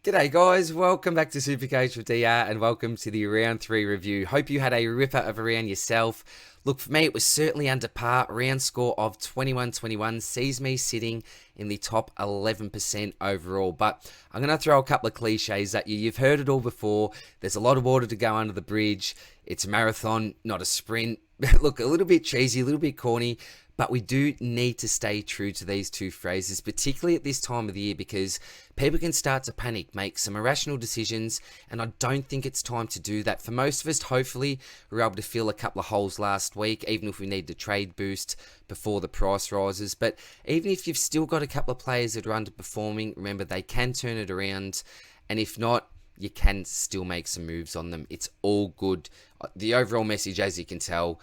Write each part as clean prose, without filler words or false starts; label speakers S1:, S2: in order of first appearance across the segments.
S1: G'day guys, welcome back to Supercoach with DR and welcome to the round 3 review. Hope you had a ripper of a round yourself. Look, for me it was certainly under par. Round score of 21-21 sees me sitting in the top 11% overall. But I'm going to throw a couple of cliches at you. You've heard it all before. There's a lot of water to go under the bridge. It's a marathon, not a sprint. Look, a little bit cheesy, a little bit corny. But we do need to stay true to these two phrases, particularly at this time of the year, because people can start to panic, make some irrational decisions, and I don't think it's time to do that. For most of us, hopefully, we were able to fill a couple of holes last week, even if we need the trade boost before the price rises. But even if you've still got a couple of players that are underperforming, remember, they can turn it around, and if not, you can still make some moves on them. It's all good. The overall message, as you can tell,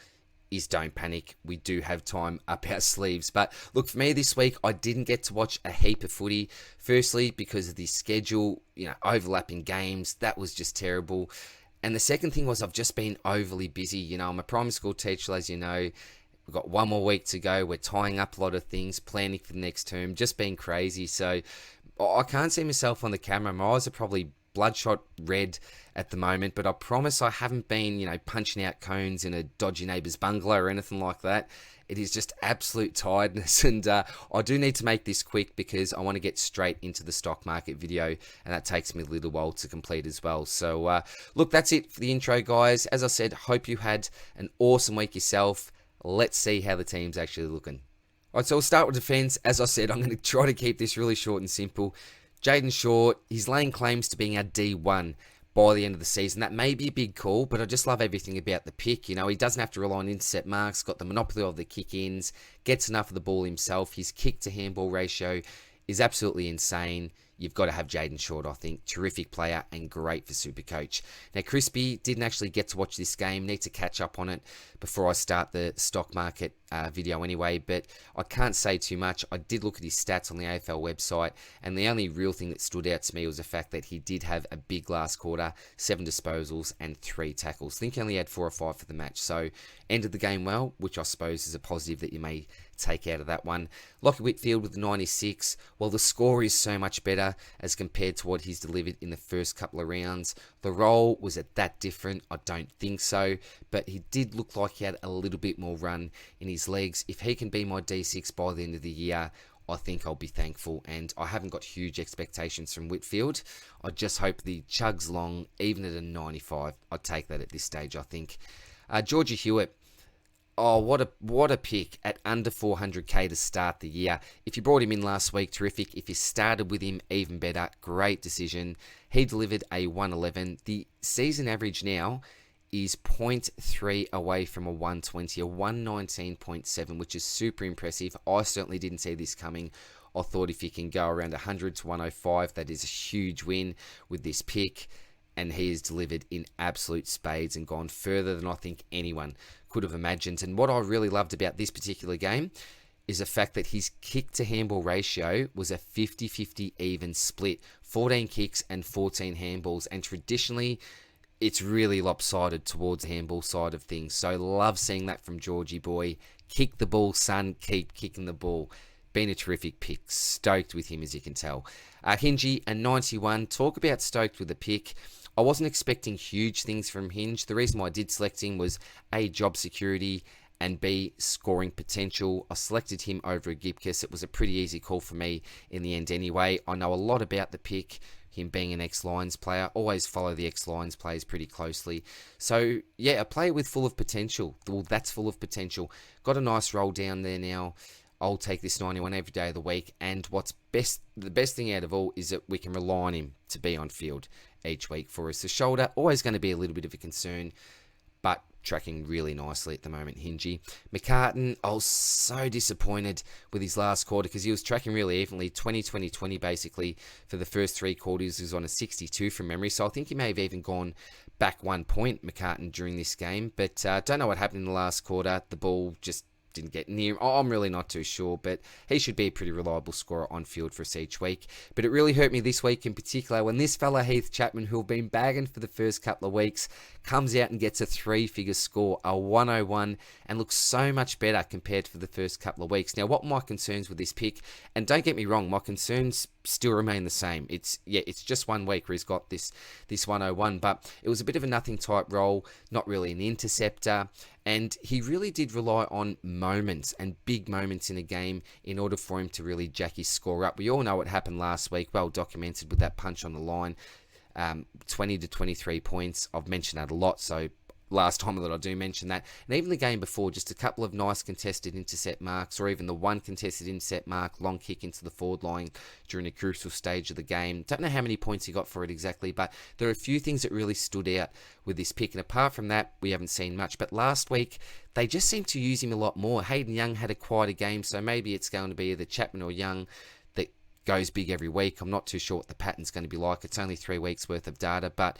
S1: is don't panic. We do have time up our sleeves. But look, for me this week, I didn't get to watch a heap of footy. Firstly, because of the schedule, overlapping games, that was just terrible. And the second thing was I've just been overly busy. I'm a primary school teacher, as you know. We've got one more week to go. We're tying up a lot of things, planning for the next term, just being crazy. So I can't see myself on the camera. My eyes are probably bloodshot red at the moment, but I promise I haven't been, punching out cones in a dodgy neighbour's bungalow or anything like that. It is just absolute tiredness, and I do need to make this quick because I want to get straight into the stock market video, and that takes me a little while to complete as well. So, look, that's it for the intro, guys. As I said, hope you had an awesome week yourself. Let's see how the team's actually looking. All right, so we'll start with defence. As I said, I'm going to try to keep this really short and simple. Jaden Short, he's laying claims to being our D1 by the end of the season. That may be a big call, but I just love everything about the pick. He doesn't have to rely on intercept marks, got the monopoly of the kick-ins, gets enough of the ball himself. His kick-to-handball ratio is absolutely insane. You've got to have Jaden Short, I think. Terrific player and great for Supercoach. Now, Crispy didn't actually get to watch this game. Need to catch up on it before I start the stock market video anyway, but I can't say too much. I did look at his stats on the AFL website, and the only real thing that stood out to me was the fact that he did have a big last quarter, 7 disposals and 3 tackles. I think he only had 4 or 5 for the match, so ended the game well, which I suppose is a positive that you may take out of that one. Lockie Whitfield with the 96. Well, the score is so much better as compared to what he's delivered in the first couple of rounds. The role, was it that different? I don't think so, but he did look like he had a little bit more run in his legs. If he can be my D6 by the end of the year, I think I'll be thankful, and I haven't got huge expectations from Whitfield. I just hope the chugs long, even at a 95. I'd take that at this stage, I think. Georgie Hewitt. Oh, what a pick at under 400k to start the year. If you brought him in last week, terrific. If you started with him, even better. Great decision. He delivered a 111. The season average now is 0.3 away from a 120, a 119.7, which is super impressive. I certainly didn't see this coming. I thought if you can go around 100 to 105, that is a huge win with this pick. And he has delivered in absolute spades and gone further than I think anyone could have imagined. And what I really loved about this particular game is the fact that his kick-to-handball ratio was a 50-50 even split. 14 kicks and 14 handballs. And traditionally, it's really lopsided towards the handball side of things. So love seeing that from Georgie boy. Kick the ball, son. Keep kicking the ball. Been a terrific pick. Stoked with him, as you can tell. Hingy, a 91. Talk about stoked with the pick. I wasn't expecting huge things from Hinge. The reason why I did select him was A, job security, and B, scoring potential. I selected him over a Gibcus. It was a pretty easy call for me in the end anyway. I know a lot about the pick, him being an ex-Lions player. Always follow the ex-Lions players pretty closely. So, yeah, a player with full of potential. Well, that's full of potential. Got a nice roll down there now. I'll take this 91 every day of the week. And the best thing out of all is that we can rely on him to be on field each week for us. The shoulder, always going to be a little bit of a concern, but tracking really nicely at the moment, Hingy. McCartan, I was so disappointed with his last quarter because he was tracking really evenly, 20-20-20 basically for the first 3 quarters. He was on a 62 from memory, so I think he may have even gone back 1 point, McCartan, during this game, but don't know what happened in the last quarter. The ball just didn't get near him. I'm really not too sure, but he should be a pretty reliable scorer on field for us each week. But it really hurt me this week in particular when this fella Heath Chapman, who have been bagging for the first couple of weeks, comes out and gets a 3-figure score, a 101, and looks so much better compared to the first couple of weeks. Now, what were my concerns with this pick? And don't get me wrong, my concerns still remain the same. It's just 1 week where he's got this 101, but it was a bit of a nothing type role, not really an interceptor, and he really did rely on moments and big moments in a game in order for him to really jack his score up. We all know what happened last week, well documented with that punch on the line, 20 to 23 points. I've mentioned that a lot, so last time that I do mention that. And even the game before, just a couple of nice contested intercept marks, or even the one contested intercept mark, long kick into the forward line during a crucial stage of the game. Don't know how many points he got for it exactly, but there are a few things that really stood out with this pick. And apart from that, we haven't seen much. But last week, they just seemed to use him a lot more. Hayden Young had a quieter game, so maybe it's going to be either Chapman or Young that goes big every week. I'm not too sure what the pattern's going to be like. It's only 3 weeks worth of data, but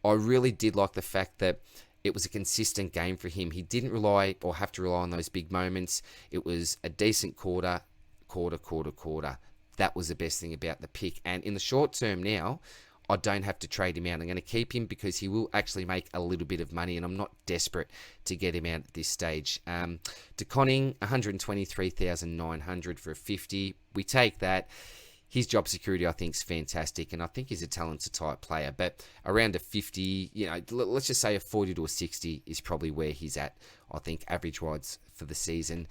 S1: I really did like the fact that it was a consistent game for him. He didn't rely or have to rely on those big moments. It was a decent quarter. That was the best thing about the pick. And in the short term now, I don't have to trade him out. I'm going to keep him because he will actually make a little bit of money, and I'm not desperate to get him out at this stage. DeConning, 123,900 for a 50. We take that. His job security, I think, is fantastic, and I think he's a talented type player. But around a 50, let's just say a 40 to a 60 is probably where he's at, I think, average-wise for the season.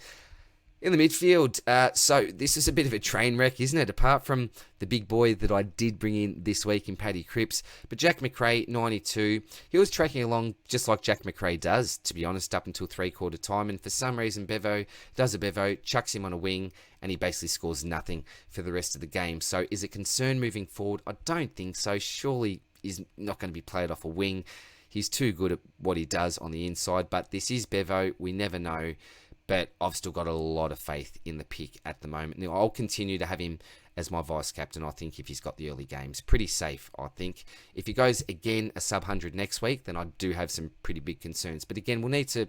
S1: In the midfield, so this is a bit of a train wreck, isn't it? Apart from the big boy that I did bring in this week in Paddy Cripps. But Jack Macrae, 92. He was tracking along just like Jack Macrae does, to be honest, up until 3/4 time. And for some reason, Bevo does a Bevo, chucks him on a wing, and he basically scores nothing for the rest of the game. So is it concern moving forward? I don't think so. Surely he's not going to be played off a wing. He's too good at what he does on the inside. But this is Bevo. We never know. But I've still got a lot of faith in the pick at the moment. Now, I'll continue to have him as my vice-captain, I think, if he's got the early games. Pretty safe, I think. If he goes, again, a sub-100 next week, then I do have some pretty big concerns. But again, we'll need to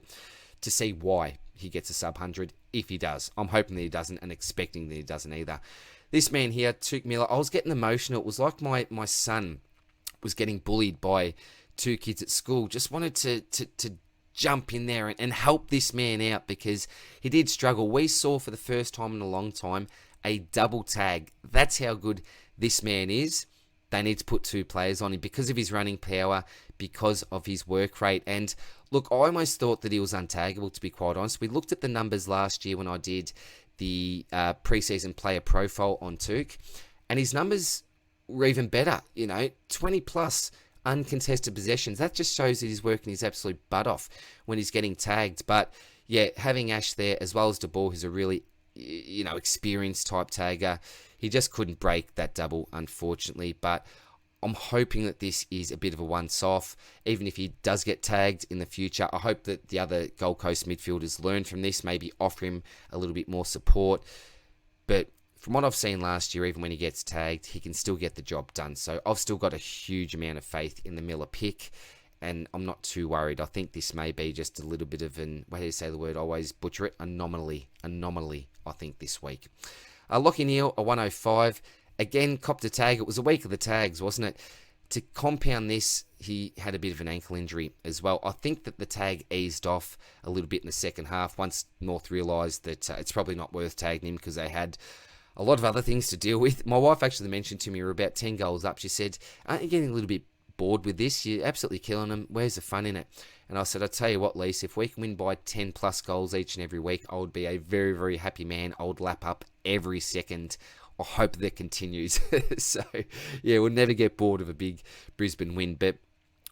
S1: see why he gets a sub-100, if he does. I'm hoping that he doesn't and expecting that he doesn't either. This man here, Tuke Miller, I was getting emotional. It was like my son was getting bullied by 2 kids at school. Just wanted to jump in there and help this man out because he did struggle. We saw for the first time in a long time a double tag. That's how good this man is. They need to put 2 players on him because of his running power, because of his work rate. And look, I almost thought that he was untaggable, to be quite honest. We looked at the numbers last year when I did the preseason player profile on Tuke, and his numbers were even better, 20 plus uncontested possessions. That just shows that he's working his absolute butt off when he's getting tagged. But yeah, having Ash there as well as De Boer, who's a really experienced type tagger, he just couldn't break that double, unfortunately. But I'm hoping that this is a bit of a once-off. Even if he does get tagged in the future, I hope that the other Gold Coast midfielders learn from this, maybe offer him a little bit more support. But from what I've seen last year, even when he gets tagged, he can still get the job done. So I've still got a huge amount of faith in the Miller pick, and I'm not too worried. I think this may be just a little bit of an, how do you say the word, I always butcher it, anomaly, I think, this week. Lockie Neal, a 105. Again, copped a tag. It was a week of the tags, wasn't it? To compound this, he had a bit of an ankle injury as well. I think that the tag eased off a little bit in the second half once North realised that it's probably not worth tagging him because they had a lot of other things to deal with. My wife actually mentioned to me we're about 10 goals up. She said, aren't you getting a little bit bored with this? You're absolutely killing them. Where's the fun in it? And I said, I'll tell you what, Lise, if we can win by 10 plus goals each and every week, I would be a very, very happy man. I would lap up every second. I hope that continues. So, yeah, we'll never get bored of a big Brisbane win. But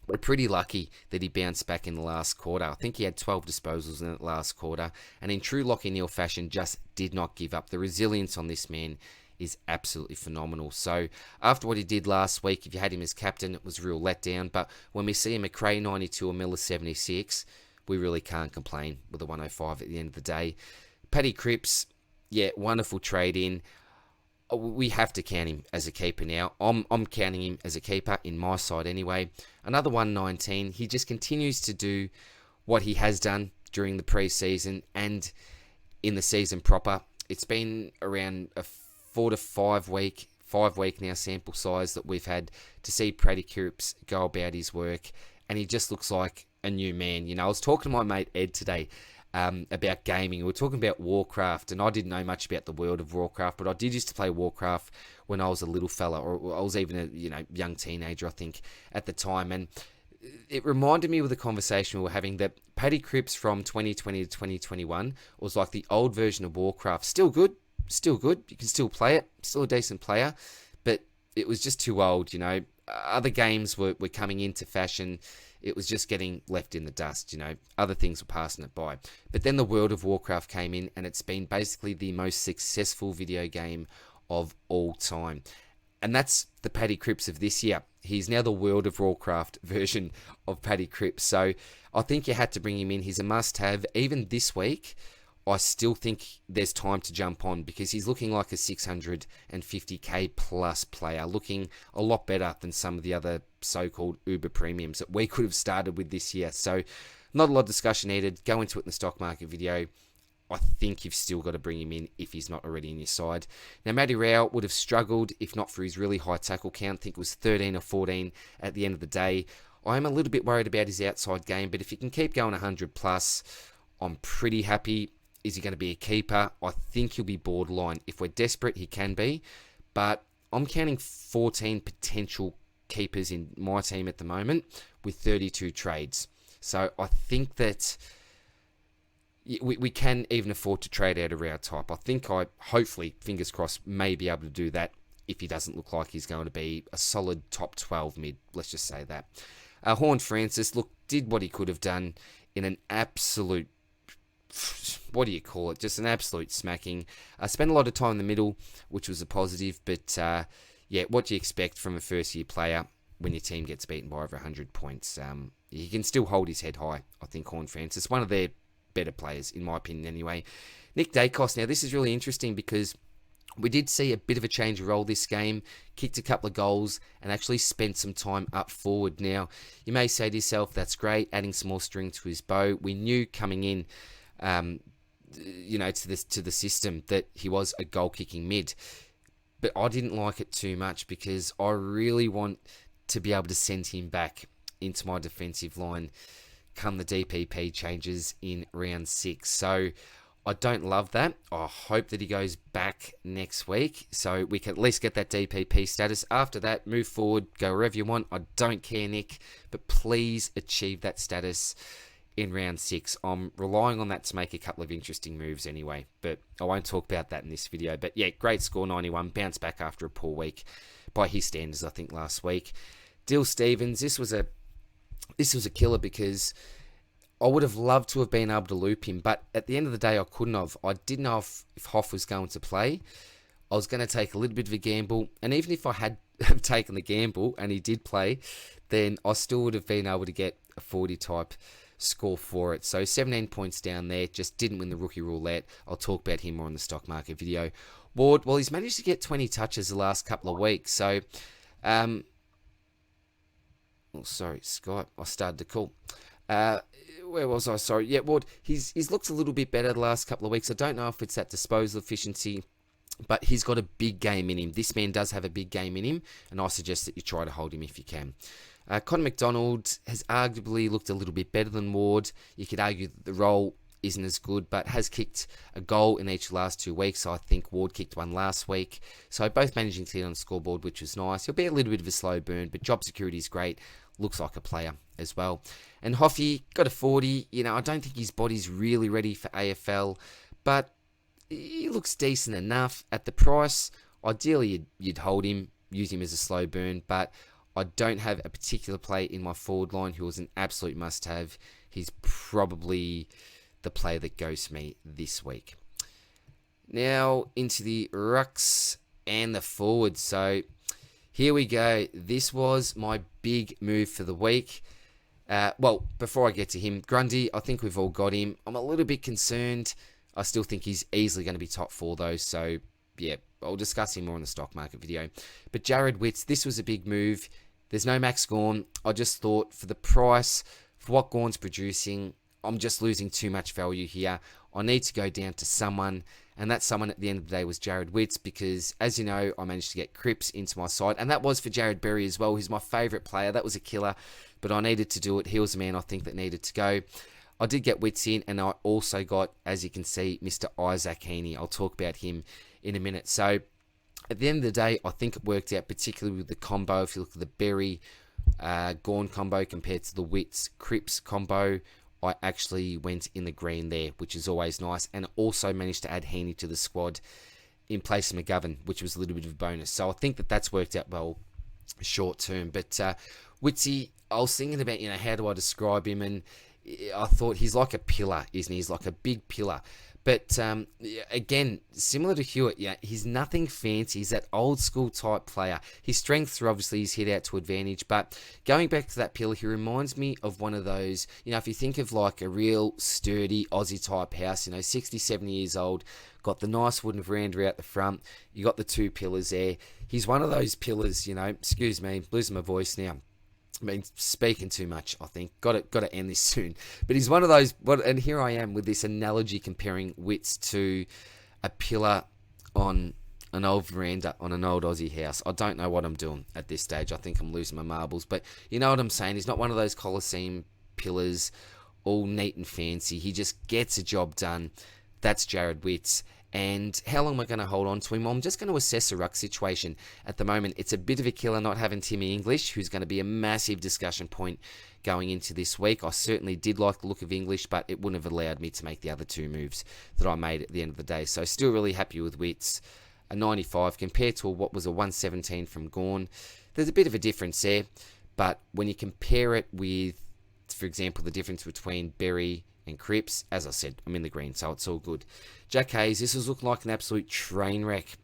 S1: we're pretty lucky that he bounced back in the last quarter. I think he had 12 disposals in the last quarter. And in true Lockie Neal fashion, just did not give up. The resilience on this man is absolutely phenomenal. So after what he did last week, if you had him as captain, it was a real letdown. But when we see a Macrae 92, a Miller 76, we really can't complain with a 105 at the end of the day. Paddy Cripps, yeah, wonderful trade-in. We have to count him as a keeper now. I'm counting him as a keeper in my side anyway. Another 119. He just continues to do what he has done during the preseason, and in the season proper. It's been around a 4 to 5 week now sample size that we've had to see Paddy Cripps go about his work, and he just looks like a new man. You know, I was talking to my mate Ed today about gaming. We were talking about Warcraft, and I didn't know much about the world of Warcraft, but I did used to play Warcraft when I was a little fella, or I was even a young teenager, I think, at the time, and it reminded me of the conversation we were having that Paddy Cripps from 2020 to 2021 was like the old version of Warcraft. Still good. You can still play it. Still a decent player. But it was just too old, you know. Other games were coming into fashion. It was just getting left in the dust, you know. Other things were passing it by. But then the World of Warcraft came in, and it's been basically the most successful video game of all time. And that's the Paddy Cripps of this year. He's now the World of Warcraft version of Paddy Cripps. So I think you had to bring him in. He's a must-have. Even this week, I still think there's time to jump on because he's looking like a 650k plus player, looking a lot better than some of the other so-called Uber premiums that we could have started with this year. So not a lot of discussion needed. Go into it in the stock market video. I think you've still got to bring him in if he's not already in your side. Now, Matty Rowell would have struggled if not for his really high tackle count. I think it was 13 or 14 at the end of the day. I am a little bit worried about his outside game, but if he can keep going 100 plus, I'm pretty happy. Is he going to be a keeper? I think he'll be borderline. If we're desperate, he can be. But I'm counting 14 potential keepers in my team at the moment with 32 trades. So I think that we can even afford to trade out a Rowell type. I think hopefully, fingers crossed, may be able to do that if he doesn't look like he's going to be a solid top 12 mid. Let's just say that. Horn Francis, look, did what he could have done in an absolute, what do you call it? Just an absolute smacking. Spent a lot of time in the middle, which was a positive. But yeah, what do you expect from a first-year player when your team gets beaten by over 100 points? He can still hold his head high, I think, Horn Francis. One of their better players, in my opinion, anyway. Nick Dacos, now this is really interesting because we did see a bit of a change of role this game, kicked a couple of goals, and actually spent some time up forward. Now, you may say to yourself, that's great, adding some more string to his bow. We knew coming in, to the system that he was a goal-kicking mid. But I didn't like it too much because I really want to be able to send him back into my defensive line come the DPP changes in round 6. So I don't love that. I hope that he goes back next week so we can at least get that DPP status. After that, move forward, go wherever you want. I don't care, Nick, but please achieve that status in round 6. I'm relying on that to make a couple of interesting moves anyway, but I won't talk about that in this video. But yeah, great score, 91, bounce back after a poor week by his standards, I think, last week. Dill Stevens, this was a killer because I would have loved to have been able to loop him, but at the end of the day, I couldn't have. I didn't know if Hoff was going to play. I was going to take a little bit of a gamble, and even if I had have taken the gamble and he did play, then I still would have been able to get a 40 type score for it. So 17 points down there, just didn't win the rookie roulette. I'll talk about him more in the stock market video. Ward, well, he's managed to get 20 touches the last couple of weeks, so sorry, Skype, I started to call. Where was I? Sorry. Yeah, Ward, he's looked a little bit better the last couple of weeks. I don't know if it's that disposal efficiency, but he's got a big game in him. This man does have a big game in him, and I suggest that you try to hold him if you can. Connor McDonald has arguably looked a little bit better than Ward. You could argue that the role isn't as good, but has kicked a goal in each of the last 2 weeks. So I think Ward kicked one last week. So both managing to get on the scoreboard, which was nice. He'll be a little bit of a slow burn, but job security is great. Looks like a player as well. And Hoffy got a 40. You know, I don't think his body's really ready for AFL, but he looks decent enough at the price. Ideally, you'd hold him, use him as a slow burn, but I don't have a particular play in my forward line who was an absolute must-have. He's probably the player that goes for me this week. Now into the rucks and the forwards. So here we go. This was my big move for the week. Well, before I get to him, Grundy, I think we've all got him. I'm a little bit concerned. I still think he's easily going to be top 4 though. So yeah, I'll discuss him more in the stock market video. But Jared Witts, this was a big move. There's no Max Gawn. I just thought for the price, for what Gawn's producing, I'm just losing too much value here. I need to go down to someone, and that someone at the end of the day was Jared Witts, because, as you know, I managed to get Cripps into my side, and that was for Jared Berry as well. He's my favourite player. That was a killer, but I needed to do it. He was the man I think that needed to go. I did get Witts in, and I also got, as you can see, Mr. Isaac Heaney. I'll talk about him in a minute. So, at the end of the day, I think it worked out, particularly with the combo. If you look at the Berry Gawn combo compared to the Witts Cripps combo, I actually went in the green there, which is always nice, and also managed to add Heaney to the squad in place of McGovern, which was a little bit of a bonus. So I think that that's worked out well short term. But Witty, I was thinking about, how do I describe him, and I thought he's like a pillar, isn't he? He's like a big pillar. But again, similar to Hewitt, he's nothing fancy. He's that old school type player. His strengths are obviously his hit out to advantage. But going back to that pillar, he reminds me of one of those, if you think of like a real sturdy Aussie type house, 60, 70 years old, got the nice wooden veranda out the front. You got the two pillars there. He's one of those pillars, excuse me, losing my voice now. I mean, speaking too much, I think. Got to end this soon. But he's one of those, and here I am with this analogy comparing Witts to a pillar on an old veranda on an old Aussie house. I don't know what I'm doing at this stage. I think I'm losing my marbles. But you know what I'm saying? He's not one of those Colosseum pillars, all neat and fancy. He just gets a job done. That's Jared Witts. And how long am I going to hold on to him? Well, I'm just going to assess the ruck situation. At the moment, it's a bit of a killer not having Timmy English, who's going to be a massive discussion point going into this week. I certainly did like the look of English, but it wouldn't have allowed me to make the other two moves that I made at the end of the day. So still really happy with Witts. A 95 compared to what was a 117 from Gawn. There's a bit of a difference there, but when you compare it with, for example, the difference between Berry and Cripps, as I said, I'm in the green, so it's all good. Jack Hayes, this was looking like an absolute train wreck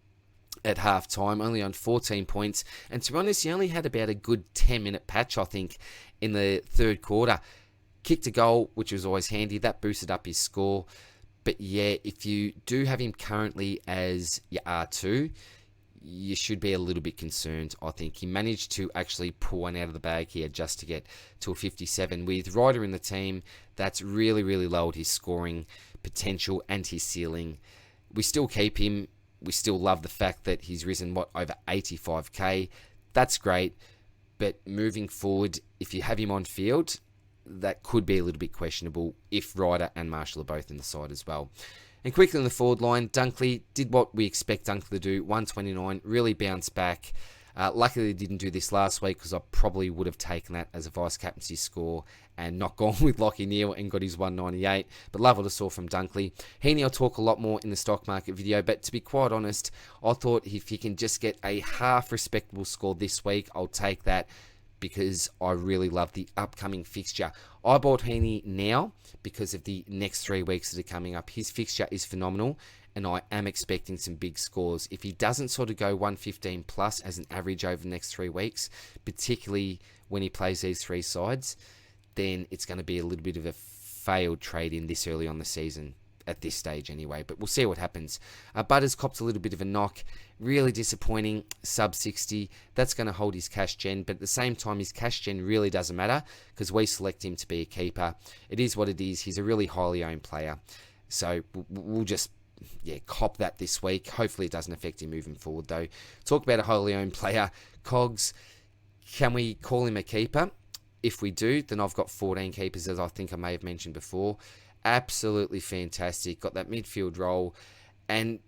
S1: at half-time, only on 14 points. And to be honest, he only had about a good 10-minute patch, I think, in the third quarter. Kicked a goal, which was always handy. That boosted up his score. But yeah, if you do have him currently as your R2, you should be a little bit concerned. I think he managed to actually pull one out of the bag here just to get to a 57. With Ryder in the team, that's really, really lowered his scoring potential and his ceiling. We still keep him. We still love the fact that he's risen, over 85k. That's great. But moving forward, if you have him on field, that could be a little bit questionable if Ryder and Marshall are both in the side as well. And quickly on the forward line, Dunkley did what we expect Dunkley to do, 129, really bounced back. Luckily, he didn't do this last week because I probably would have taken that as a vice-captaincy score and not gone with Lachie Neale and got his 198. But love what I saw from Dunkley. Heaney, I'll talk a lot more in the stock market video, but to be quite honest, I thought if he can just get a half respectable score this week, I'll take that, because I really love the upcoming fixture. I bought Heaney now because of the next 3 weeks that are coming up. His fixture is phenomenal, and I am expecting some big scores. If he doesn't sort of go 115 plus as an average over the next 3 weeks, particularly when he plays these three sides, then it's going to be a little bit of a failed trade in this early on the season. At this stage anyway, but we'll see what happens. Butters copped a little bit of a knock. Really disappointing, sub 60. That's going to hold his cash gen, but at the same time, his cash gen really doesn't matter because we select him to be a keeper. It is what it is. He's a really highly owned player. So we'll just, cop that this week. Hopefully it doesn't affect him moving forward though. Talk about a highly owned player. Cogs, can we call him a keeper? If we do, then I've got 14 keepers, as I think I may have mentioned before. Absolutely fantastic. Got that midfield role and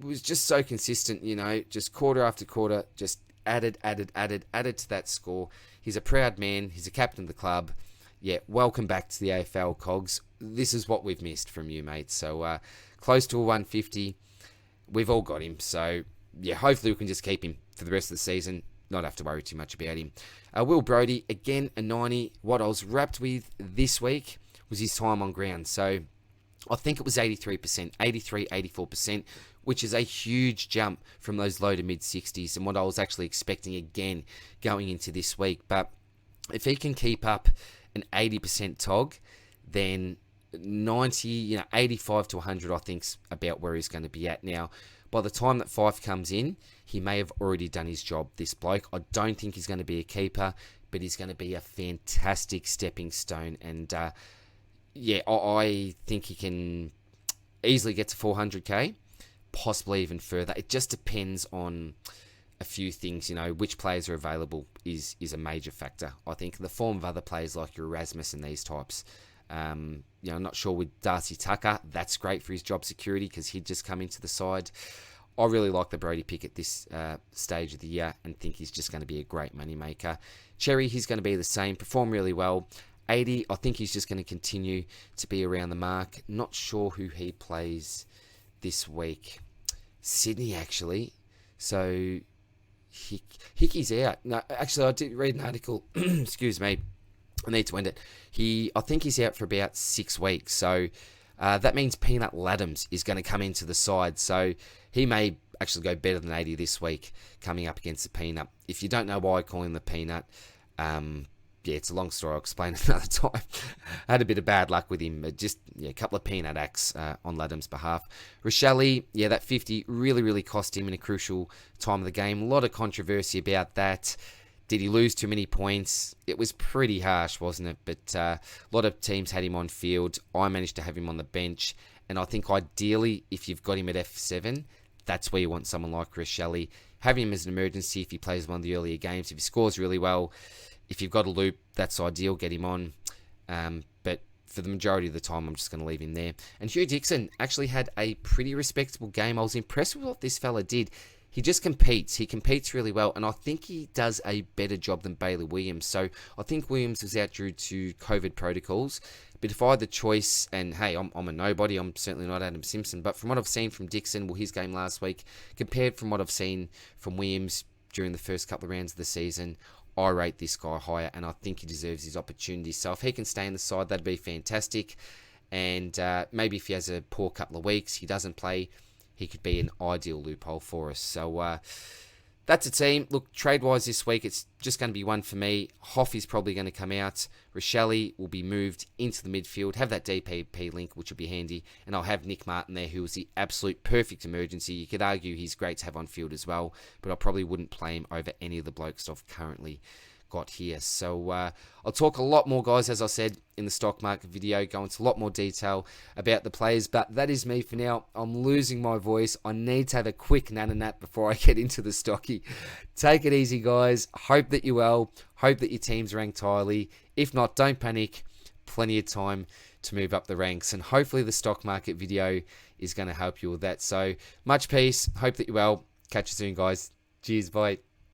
S1: was just so consistent, just quarter after quarter, just added to that score. He's a proud man. He's a captain of the club. Yeah, welcome back to the AFL, Cogs. This is what we've missed from you, mate. So close to a 150. We've all got him. So yeah, hopefully we can just keep him for the rest of the season. Not have to worry too much about him. Will Brodie, again, a 90. What I was wrapped with this week was his time on ground. So I think it was 83%, 83, 84%, which is a huge jump from those low to mid 60s and what I was actually expecting again going into this week. But if he can keep up an 80% TOG, then 90, 85 to 100, I think's about where he's going to be at now. By the time that Fife comes in, he may have already done his job, this bloke. I don't think he's going to be a keeper, but he's going to be a fantastic stepping stone. And I think he can easily get to 400k, possibly even further. It just depends on a few things, which players are available is a major factor. I think the form of other players like your Erasmus and these types. I'm not sure with Darcy Tucker. That's great for his job security because he'd just come into the side. I really like the Brody pick at this stage of the year and think he's just going to be a great moneymaker. Cherry, he's going to be the same, perform really well. 80, I think he's just going to continue to be around the mark. Not sure who he plays this week. Sydney, actually. So Hickey's out. No, actually, I did read an article. Excuse me. I need to end it. I think he's out for about 6 weeks. So that means Peanut Laddams is going to come into the side. So he may actually go better than 80 this week coming up against the Peanut. If you don't know why I call him the Peanut, it's a long story. I'll explain it another time. I had a bit of bad luck with him. A couple of peanut acts on Laddam's behalf. Rochelle, that 50 really, really cost him in a crucial time of the game. A lot of controversy about that. Did he lose too many points? It was pretty harsh, wasn't it? But a lot of teams had him on field. I managed to have him on the bench. And I think ideally, if you've got him at F7, that's where you want someone like Rochelle. Have him as an emergency if he plays one of the earlier games. If he scores really well, if you've got a loop, that's ideal. Get him on. But for the majority of the time, I'm just going to leave him there. And Hugh Dixon actually had a pretty respectable game. I was impressed with what this fella did. He just competes. He competes really well, and I think he does a better job than Bailey Williams. So I think Williams was out due to COVID protocols. But if I had the choice, and hey, I'm a nobody, I'm certainly not Adam Simpson, but from what I've seen from Dixon, his game last week, compared from what I've seen from Williams during the first couple of rounds of the season, I rate this guy higher, and I think he deserves his opportunity. So if he can stay in the side, that'd be fantastic. And maybe if he has a poor couple of weeks, he doesn't play, he could be an ideal loophole for us. So that's a team. Look, trade-wise this week, it's just going to be one for me. Hoff is probably going to come out. Rochelle will be moved into the midfield. Have that DPP link, which will be handy. And I'll have Nick Martin there, who is the absolute perfect emergency. You could argue he's great to have on field as well, but I probably wouldn't play him over any of the blokes I've currently got here. So I'll talk a lot more, guys, as I said in the stock market video, go into a lot more detail about the players, but that is me for now. I'm losing my voice. I need to have a quick nat before I get into the stocky. Take it easy, guys. Hope that you're well. Hope that your team's ranked highly. If not, don't panic. Plenty of time to move up the ranks, and hopefully the stock market video is going to help you with that. So much peace. Hope that you're well. Catch you soon, guys. Cheers. Bye.